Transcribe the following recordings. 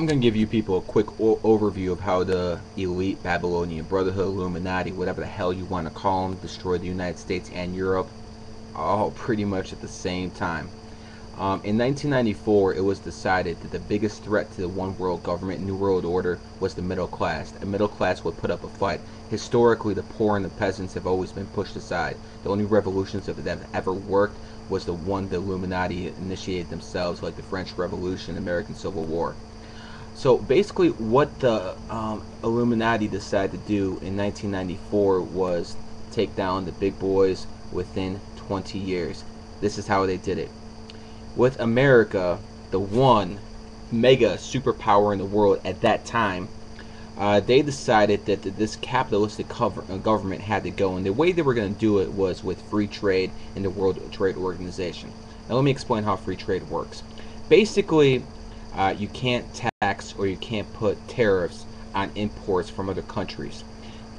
I'm going to give you people a quick overview of how the elite Babylonian Brotherhood, Illuminati, whatever the hell you want to call them, destroyed the United States and Europe, all pretty much at the same time. In 1994, it was decided that the biggest threat to the one world government, New World Order, was the middle class. The middle class would put up a fight. Historically, the poor and the peasants have always been pushed aside. The only revolutions that have ever worked was the one the Illuminati initiated themselves, like the French Revolution, American Civil War. So basically, what the Illuminati decided to do in 1994 was take down the big boys within 20 years. This is how they did it. With America, the one mega superpower in the world at that time, they decided that this capitalistic government had to go, and the way they were going to do it was with free trade in the World Trade Organization. Now let me explain how free trade works. Basically, you can't tax or you can't put tariffs on imports from other countries.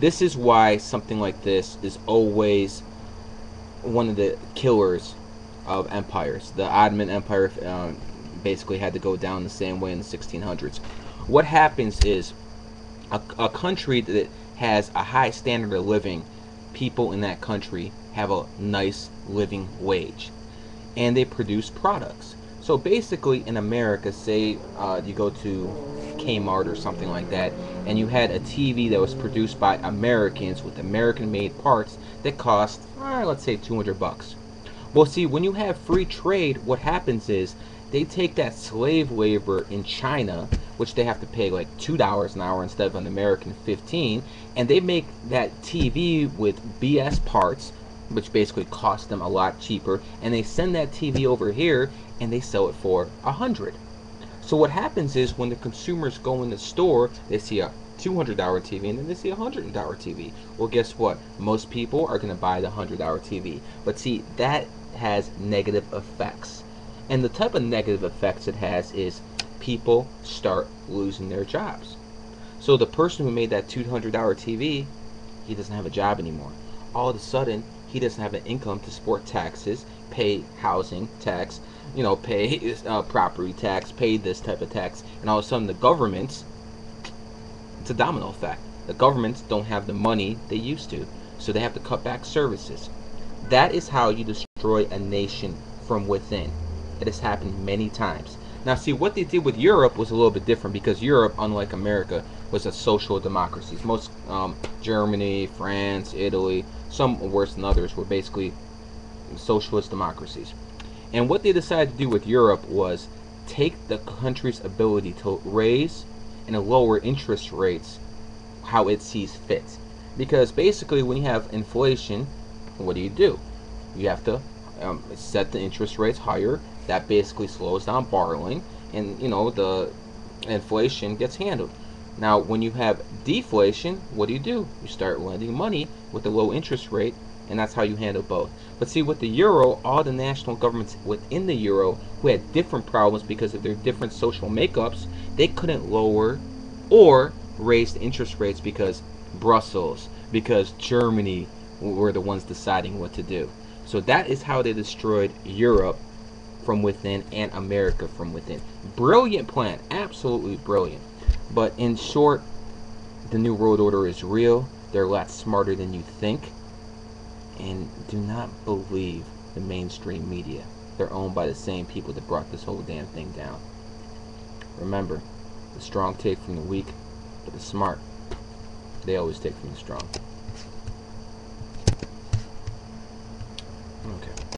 This is why something like this is always one of the killers of empires. The Ottoman Empire basically had to go down the same way in the 1600s. What happens is a country that has a high standard of living, people in that country have a nice living wage, and they produce products. So basically, in America, say you go to Kmart or something like that, and you had a TV that was produced by Americans with American-made parts that cost, let's say, $200. Well, see, when you have free trade, what happens is they take that slave labor in China, which they have to pay like $2 an hour instead of an American 15, and they make that TV with BS parts, which basically cost them a lot cheaper, and they send that TV over here and they sell it for $100. So what happens is when the consumers go in the store, they see a $200 TV and then they see a $100 TV. Well, guess what? Most people are going to buy the $100 TV. But see, that has negative effects. And the type of negative effects it has is people start losing their jobs. So the person who made that $200 TV, he doesn't have a job anymore. All of a sudden, he doesn't have an income to support taxes, pay housing tax, pay property tax, pay this type of tax, and all of a sudden the governments, it's a domino effect. The governments don't have the money they used to, so they have to cut back services. That is how you destroy a nation from within. It has happened many times. Now see, what they did with Europe was a little bit different, because Europe, unlike America, was a social democracy. Most Germany, France, Italy, some worse than others, were basically socialist democracies. And what they decided to do with Europe was take the country's ability to raise and lower interest rates how it sees fit. Because basically when you have inflation, what do? You have to set the interest rates higher. That basically slows down borrowing, and the inflation gets handled. Now when you have deflation, what do? You start lending money with a low interest rate, and that's how you handle both. But see, with the euro, all the national governments within the euro who had different problems because of their different social makeups, they couldn't lower or raise the interest rates because Brussels, because Germany were the ones deciding what to do. So that is how they destroyed Europe from within and America from within. Brilliant plan, absolutely brilliant. But in short, the New World Order is real. They're a lot smarter than you think. And do not believe the mainstream media. They're owned by the same people that brought this whole damn thing down. Remember, the strong take from the weak, but the smart, they always take from the strong.